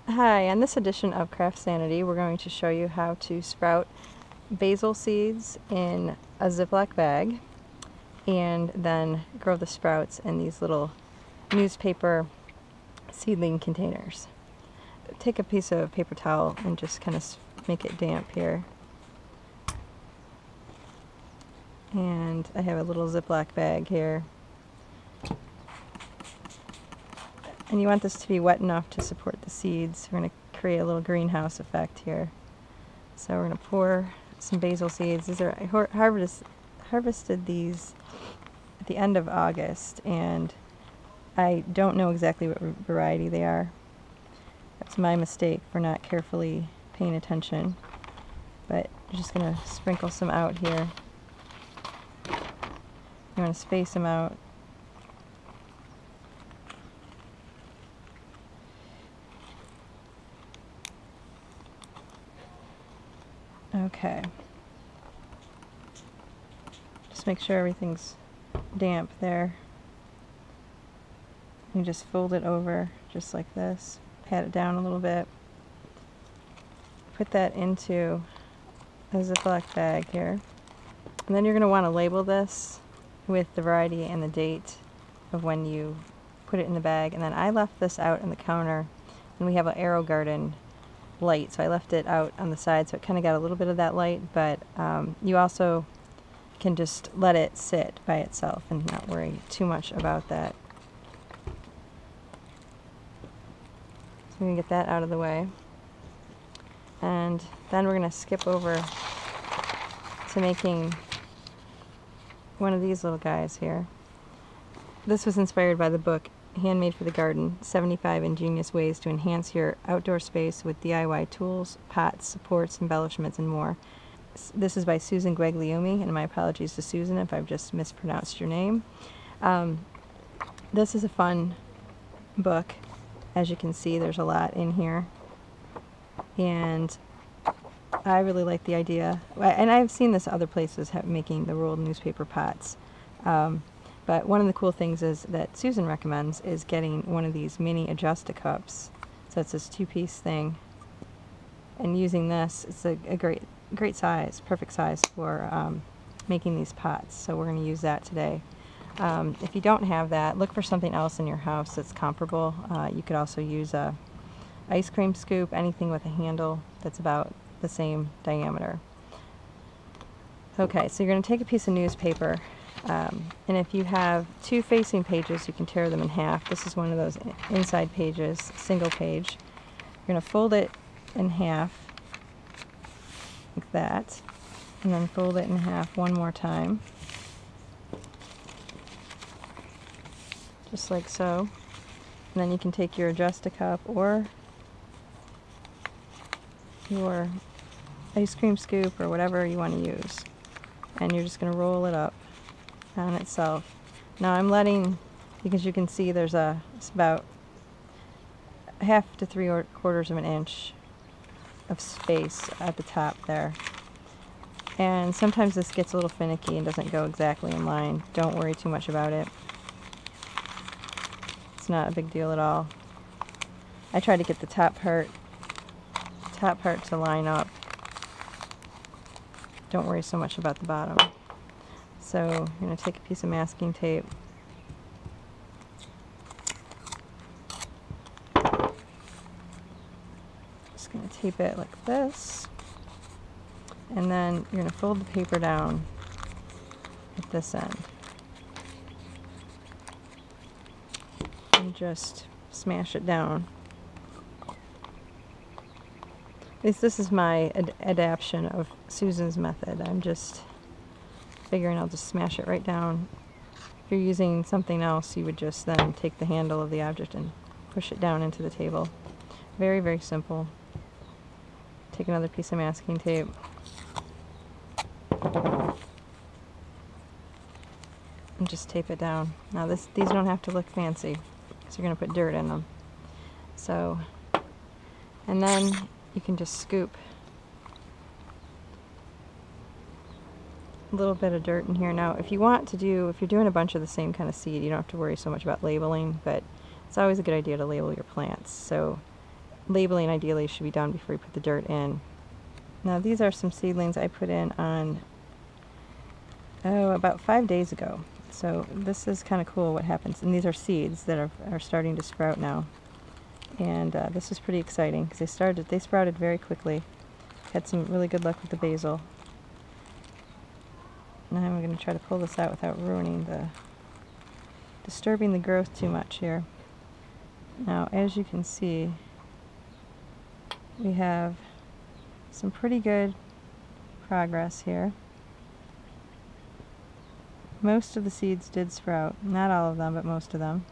Hi, on this edition of CraftSanity, we're going to show you how to sprout basil seeds in a Ziploc bag and then grow the sprouts in these little newspaper seedling containers. Take a piece of paper towel and just kind of make it damp here. And I have a little Ziploc bag here. And you want this to be wet enough to support the seeds. We're going to create a little greenhouse effect here. So we're going to pour some basil seeds. These are, I harvested these at the end of August, and I don't know exactly what variety they are. That's my mistake for not carefully paying attention. But I'm just going to sprinkle some out here. You want to space them out. Okay. Just make sure everything's damp there. You just fold it over just like this. Pat it down a little bit. Put that into a Ziploc bag here. And then you're going to want to label this with the variety and the date of when you put it in the bag. And then I left this out on the counter, and we have an Arrow Garden light, so I left it out on the side so it kind of got a little bit of that light, but you also can just let it sit by itself and not worry too much about that. So we're going to get that out of the way, and then we're going to skip over to making one of these little guys here. This was inspired by the book Handmade for the Garden, 75 Ingenious Ways to Enhance Your Outdoor Space with DIY Tools, Pots, Supports, Embellishments, and More. This is by Susan Guagliumi, and my apologies to Susan if I've just mispronounced your name. This is a fun book. As you can see, there's a lot in here. And I really like the idea, and I've seen this other places making the rolled newspaper pots. But one of the cool things is that Susan recommends is getting one of these mini adjust-a-cups. So it's this two-piece thing. And using this, it's a great size, perfect size for making these pots. So we're going to use that today. If you don't have that, look for something else in your house that's comparable. You could also use a ice cream scoop, anything with a handle that's about the same diameter. Okay, so you're going to take a piece of newspaper. And if you have two facing pages, you can tear them in half. This is one of those inside pages, single page. You're going to fold it in half, like that, and then fold it in half one more time, just like so. And then you can take your adjust-a-cup or your ice cream scoop or whatever you want to use, and you're just going to roll it up on itself. Now I'm letting, because you can see there's it's about 1/2 to 3/4 of an inch of space at the top there. And sometimes this gets a little finicky and doesn't go exactly in line. Don't worry too much about it. It's not a big deal at all. I try to get the top part to line up. Don't worry so much about the bottom. So you're going to take a piece of masking tape, just going to tape it like this, and then you're going to fold the paper down at this end and just smash it down. This is my adaptation of Susan's method. I'm just figuring I'll just smash it right down. If you're using something else, you would just then take the handle of the object and push it down into the table. Very, very simple. Take another piece of masking tape. And just tape it down. Now these don't have to look fancy, because you're going to put dirt in them. So, and then you can just scoop a little bit of dirt in here. Now if you want to if you're doing a bunch of the same kind of seed, you don't have to worry so much about labeling, but it's always a good idea to label your plants. So labeling ideally should be done before you put the dirt in. Now these are some seedlings I put in on, about 5 days ago. So this is kind of cool what happens. And these are seeds that are starting to sprout now. And this is pretty exciting because they sprouted very quickly. Had some really good luck with the basil. Now I'm going to try to pull this out without disturbing the growth too much here. Now, as you can see, we have some pretty good progress here. Most of the seeds did sprout, not all of them, but most of them.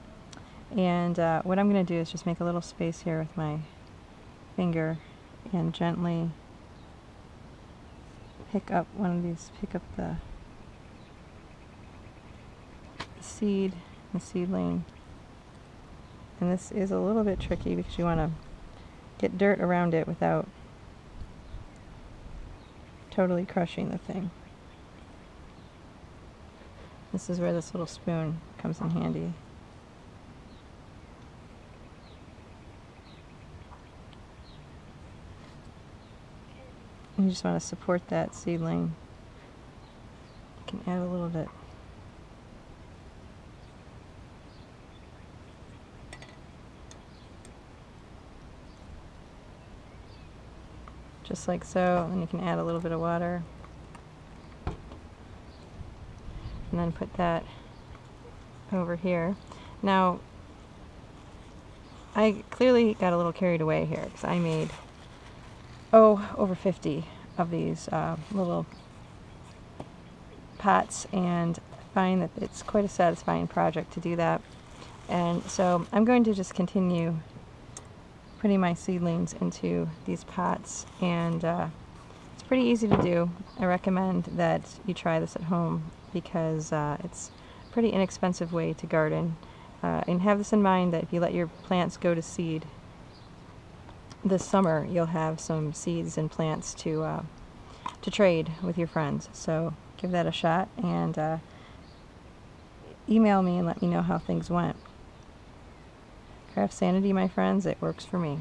And what I'm going to do is just make a little space here with my finger and gently pick up the seed, the seedling. And this is a little bit tricky because you want to get dirt around it without totally crushing the thing. This is where this little spoon comes in handy. You just want to support that seedling. You can add a little bit. Just like so, and you can add a little bit of water. And then put that over here. Now, I clearly got a little carried away here because I made, over 50 of these little pots, and I find that it's quite a satisfying project to do that. And so I'm going to just continue putting my seedlings into these pots, and it's pretty easy to do. I recommend that you try this at home because it's a pretty inexpensive way to garden. And have this in mind that if you let your plants go to seed this summer, you'll have some seeds and plants to trade with your friends. So give that a shot, and email me and let me know how things went. CraftSanity, my friends, it works for me.